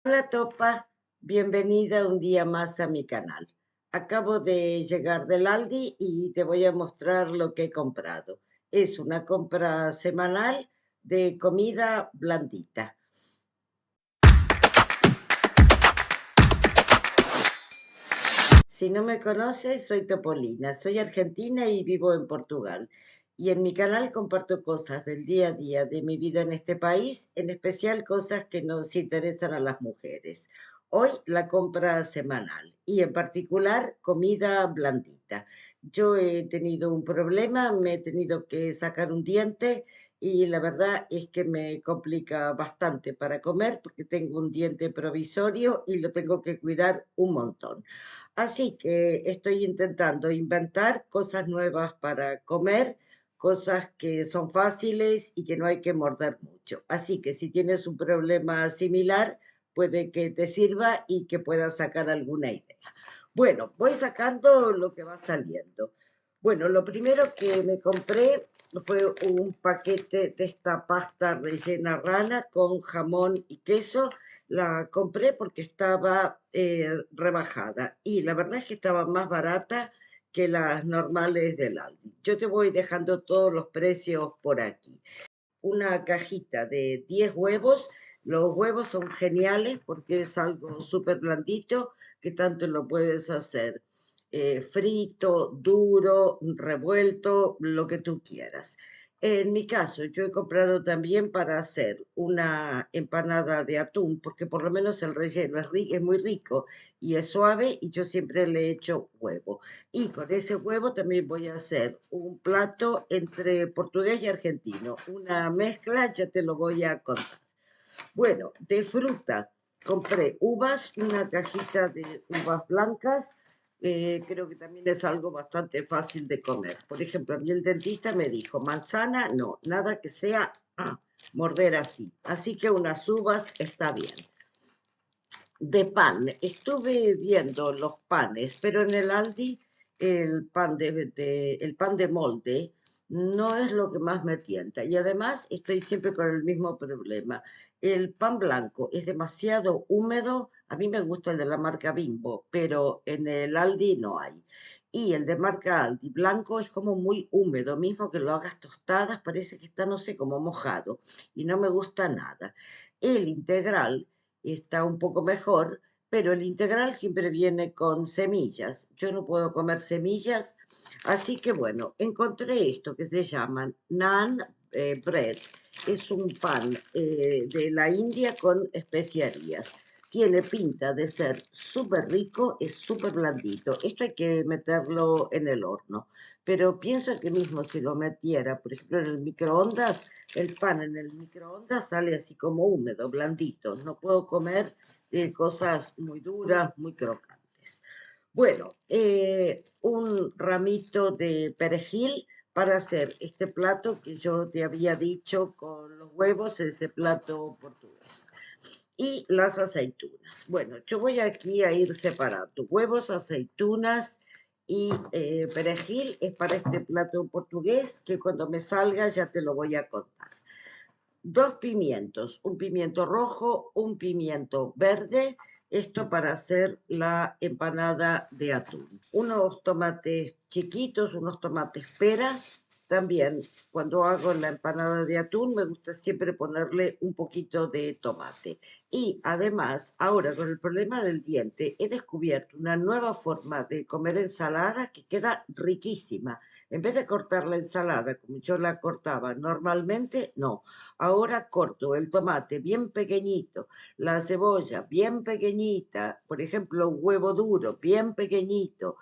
Hola Topa, bienvenida un día más a mi canal. Acabo de llegar del Aldi y te voy a mostrar lo que he comprado. Es una compra semanal de comida blandita. Si no me conoces, soy Topolina, soy argentina y vivo en Portugal. Y en mi canal comparto cosas del día a día de mi vida en este país, en especial cosas que nos interesan a las mujeres. Hoy la compra semanal y en particular comida blandita. Yo he tenido un problema, me he tenido que sacar un diente y la verdad es que me complica bastante para comer porque tengo un diente provisorio y lo tengo que cuidar un montón. Así que estoy intentando inventar cosas nuevas para comer, cosas que son fáciles y que no hay que morder mucho. Así que si tienes un problema similar, puede que te sirva y que puedas sacar alguna idea. Bueno, voy sacando lo que va saliendo. Bueno, lo primero que me compré fue un paquete de esta pasta rellena rana con jamón y queso. La compré porque estaba rebajada y la verdad es que estaba más barata que las normales del Aldi. Yo te voy dejando todos los precios por aquí. Una cajita de 10 huevos. Los huevos son geniales porque es algo súper blandito que tanto lo puedes hacer frito, duro, revuelto, lo que tú quieras. En mi caso, yo he comprado también para hacer una empanada de atún, porque por lo menos el relleno es muy rico y es suave y yo siempre le echo huevo. Y con ese huevo también voy a hacer un plato entre portugués y argentino. Una mezcla, ya te lo voy a contar. Bueno, de fruta, compré uvas, una cajita de uvas blancas. Creo que también es algo bastante fácil de comer. Por ejemplo, a mí el dentista me dijo, manzana, no, nada que sea morder así. Así que unas uvas está bien. De pan, estuve viendo los panes, pero en el Aldi el pan de molde no es lo que más me tienta. Y además estoy siempre con el mismo problema. El pan blanco es demasiado húmedo. A mí me gusta el de la marca Bimbo, pero en el Aldi no hay. Y el de marca Aldi blanco es como muy húmedo, mismo que lo hagas tostadas, parece que está, no sé, como mojado. Y no me gusta nada. El integral está un poco mejor, pero el integral siempre viene con semillas. Yo no puedo comer semillas, así que bueno, encontré esto que se llaman naan bread. Es un pan de la India con especiarías. Tiene pinta de ser súper rico, es súper blandito. Esto hay que meterlo en el horno. Pero pienso que mismo si lo metiera, por ejemplo, en el microondas, el pan en el microondas sale así como húmedo, blandito. No puedo comer cosas muy duras, muy crocantes. Bueno, un ramito de perejil para hacer este plato que yo te había dicho con los huevos, ese plato portugués. Y las aceitunas. Bueno, yo voy aquí a ir separando huevos, aceitunas y perejil. Es para este plato portugués que cuando me salga ya te lo voy a contar. Dos pimientos, un pimiento rojo, un pimiento verde, esto para hacer la empanada de atún. Unos tomates chiquitos, unos tomates pera. También cuando hago la empanada de atún me gusta siempre ponerle un poquito de tomate. Y además, ahora con el problema del diente, he descubierto una nueva forma de comer ensalada que queda riquísima. En vez de cortar la ensalada como yo la cortaba normalmente, no. Ahora corto el tomate bien pequeñito, la cebolla bien pequeñita, por ejemplo, un huevo duro bien pequeñito,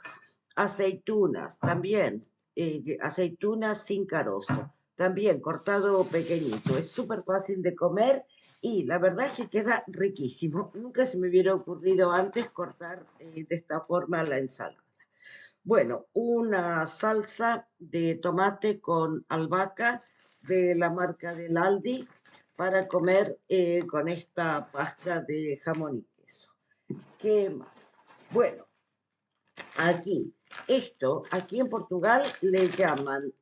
aceitunas también, aceitunas sin carozo, también cortado pequeñito. Es súper fácil de comer y la verdad es que queda riquísimo. Nunca se me hubiera ocurrido antes cortar de esta forma la ensalada. Bueno, una salsa de tomate con albahaca de la marca del Aldi para comer con esta pasta de jamón y queso. ¿Qué más? Bueno, aquí en Portugal le llaman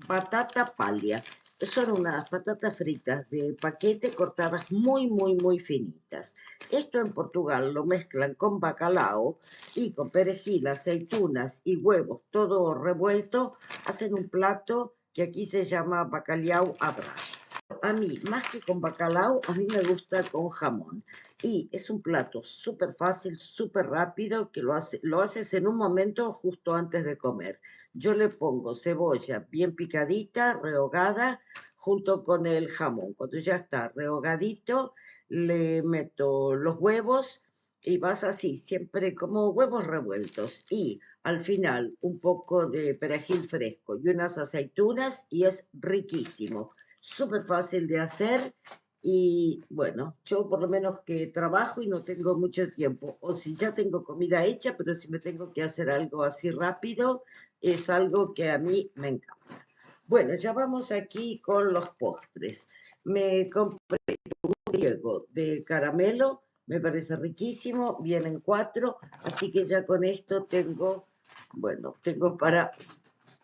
batata palha. Son unas patatas fritas de paquete cortadas muy, muy, muy finitas. Esto en Portugal lo mezclan con bacalao y con perejil, aceitunas y huevos, todo revuelto. Hacen un plato que aquí se llama bacalhau à Brás. A mí, más que con bacalao, a mí me gusta con jamón. Y es un plato súper fácil, súper rápido, que lo haces en un momento justo antes de comer. Yo le pongo cebolla bien picadita, rehogada, junto con el jamón. Cuando ya está rehogadito, le meto los huevos y vas así, siempre como huevos revueltos. Y al final un poco de perejil fresco y unas aceitunas y es riquísimo, súper fácil de hacer. Y bueno, yo por lo menos que trabajo y no tengo mucho tiempo, o si ya tengo comida hecha, pero si me tengo que hacer algo así rápido, es algo que a mí me encanta. Bueno, ya vamos aquí con los postres. Me compré un griego de caramelo, me parece riquísimo, vienen cuatro, así que ya con esto tengo, bueno, tengo para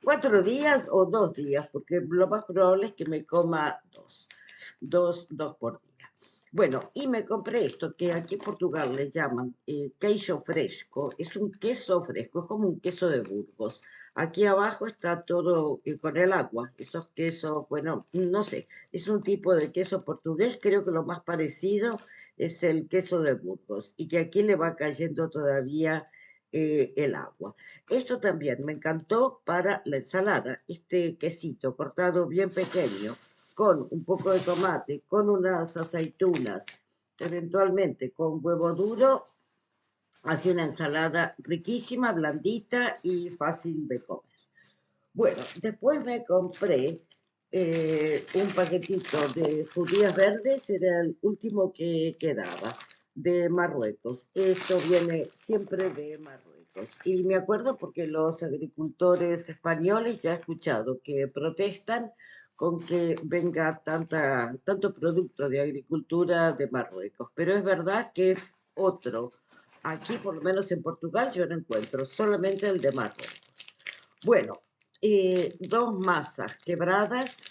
4 días o 2 días, porque lo más probable es que me coma dos por día. Bueno, y me compré esto que aquí en Portugal le llaman queijo fresco. Es un queso fresco, es como un queso de Burgos. Aquí abajo está todo con el agua. Esos quesos, bueno, no sé, es un tipo de queso portugués. Creo que lo más parecido es el queso de Burgos y que aquí le va cayendo todavía el agua. Esto también me encantó para la ensalada. Este quesito cortado bien pequeño con un poco de tomate, con unas aceitunas, eventualmente con huevo duro, hace una ensalada riquísima, blandita y fácil de comer. Bueno, después me compré un paquetito de judías verdes, era el último que quedaba, de Marruecos. Esto viene siempre de Marruecos. Y me acuerdo porque los agricultores españoles ya he escuchado que protestan con que venga tanto producto de agricultura de Marruecos. Pero es verdad que otro, aquí por lo menos en Portugal yo no encuentro, solamente el de Marruecos. Bueno, dos masas quebradas,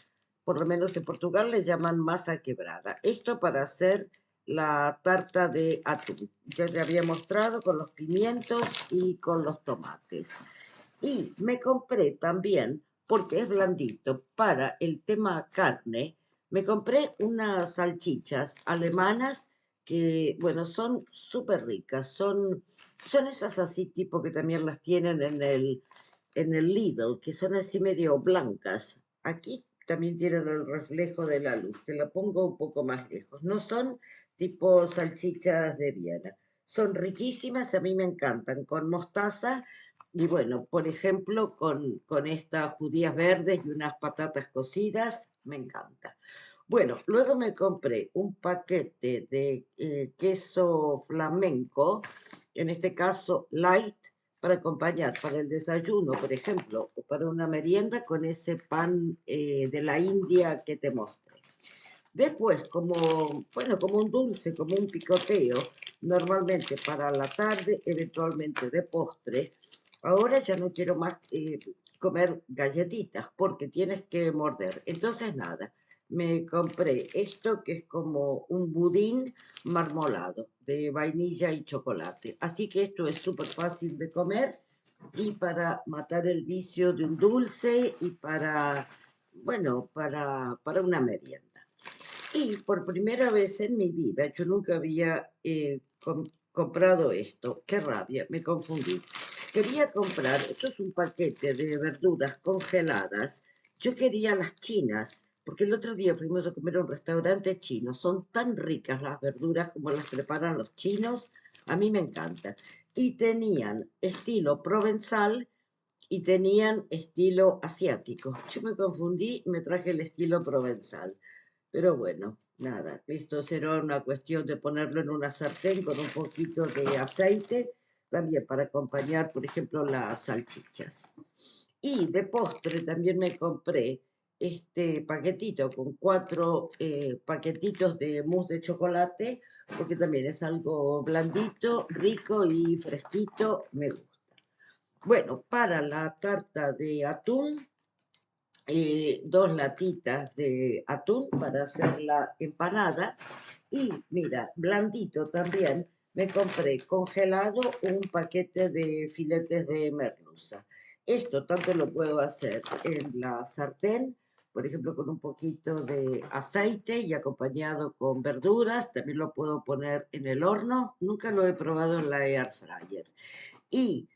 por lo menos en Portugal le llaman masa quebrada. Esto para hacer la tarta de atún. Ya te había mostrado con los pimientos y con los tomates. Y me compré también, porque es blandito, para el tema carne, me compré unas salchichas alemanas que, bueno, son súper ricas. Son esas así tipo que también las tienen en el Lidl, que son así medio blancas. Aquí también tienen el reflejo de la luz. Te la pongo un poco más lejos. No son tipo salchichas de Viena. Son riquísimas, a mí me encantan, con mostaza y bueno, por ejemplo, con estas judías verdes y unas patatas cocidas, me encanta. Bueno, luego me compré un paquete de queso flamenco, en este caso light, para acompañar para el desayuno, por ejemplo, o para una merienda con ese pan de la India que te mostré. Después, como un dulce, como un picoteo, normalmente para la tarde, eventualmente de postre. Ahora ya no quiero más comer galletitas porque tienes que morder. Entonces, nada, me compré esto que es como un budín marmolado de vainilla y chocolate. Así que esto es súper fácil de comer y para matar el vicio de un dulce y bueno, para una merienda. Y por primera vez en mi vida, yo nunca había comprado esto. Qué rabia, me confundí. Quería comprar, esto es un paquete de verduras congeladas. Yo quería las chinas, porque el otro día fuimos a comer a un restaurante chino. Son tan ricas las verduras como las preparan los chinos. A mí me encantan. Y tenían estilo provenzal y tenían estilo asiático. Yo me confundí y me traje el estilo provenzal. Pero bueno, nada, esto será una cuestión de ponerlo en una sartén con un poquito de aceite, también para acompañar, por ejemplo, las salchichas. Y de postre también me compré este paquetito con 4 paquetitos de mousse de chocolate, porque también es algo blandito, rico y fresquito, me gusta. Bueno, para la tarta de atún 2 latitas de atún para hacer la empanada. Y mira, blandito también, me compré congelado un paquete de filetes de merluza. Esto tanto lo puedo hacer en la sartén, por ejemplo, con un poquito de aceite y acompañado con verduras. También lo puedo poner en el horno. Nunca lo he probado en la air fryer. Y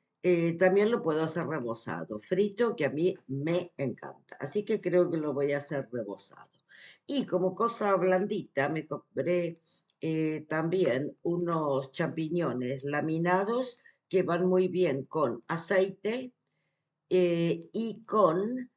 también lo puedo hacer rebozado, frito, que a mí me encanta. Así que creo que lo voy a hacer rebozado. Y como cosa blandita, me compré también unos champiñones laminados que van muy bien con aceite y con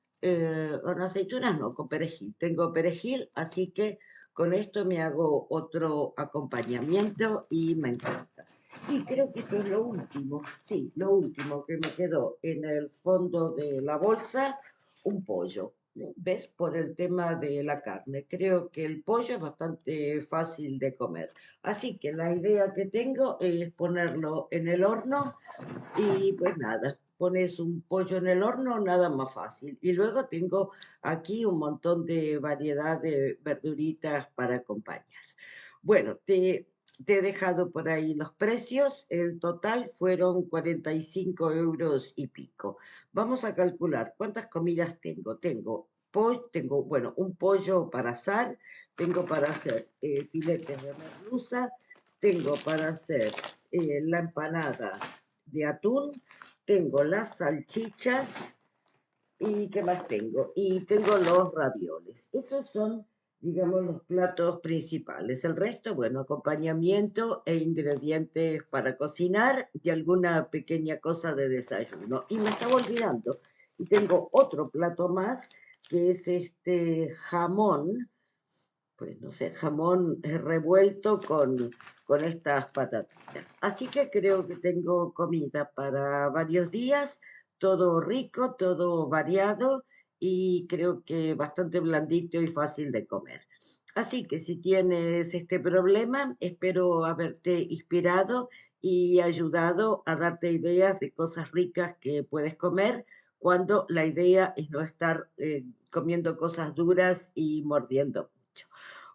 aceitunas, no, con perejil. Tengo perejil, así que con esto me hago otro acompañamiento y me encanta. Y creo que eso es lo último, sí, lo último que me quedó en el fondo de la bolsa, un pollo. ¿Ves? Por el tema de la carne. Creo que el pollo es bastante fácil de comer. Así que la idea que tengo es ponerlo en el horno y pues nada, pones un pollo en el horno, nada más fácil. Y luego tengo aquí un montón de variedad de verduritas para acompañar. Bueno, te he dejado por ahí los precios. El total fueron 45 euros y pico. Vamos a calcular cuántas comidas tengo. Tengo, bueno, un pollo para asar, tengo para hacer filetes de merluza, tengo para hacer la empanada de atún, tengo las salchichas y ¿qué más tengo? Y tengo los ravioles. Esos son, digamos, los platos principales. El resto, bueno, acompañamiento e ingredientes para cocinar y alguna pequeña cosa de desayuno. Y me estaba olvidando. Y tengo otro plato más que es este jamón, pues no sé, jamón revuelto con estas patatitas. Así que creo que tengo comida para varios días, todo rico, todo variado y creo que bastante blandito y fácil de comer. Así que si tienes este problema, espero haberte inspirado y ayudado a darte ideas de cosas ricas que puedes comer cuando la idea es no estar comiendo cosas duras y mordiendo mucho.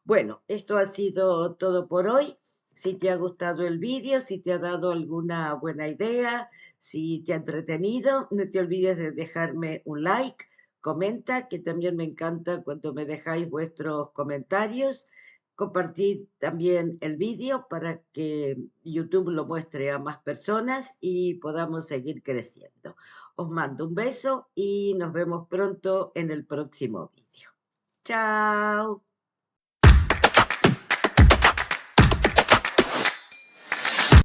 Bueno, esto ha sido todo por hoy. Si te ha gustado el vídeo, si te ha dado alguna buena idea, si te ha entretenido, no te olvides de dejarme un like, comenta, que también me encanta cuando me dejáis vuestros comentarios. Compartid también el vídeo para que YouTube lo muestre a más personas y podamos seguir creciendo. Os mando un beso y nos vemos pronto en el próximo vídeo. Chao.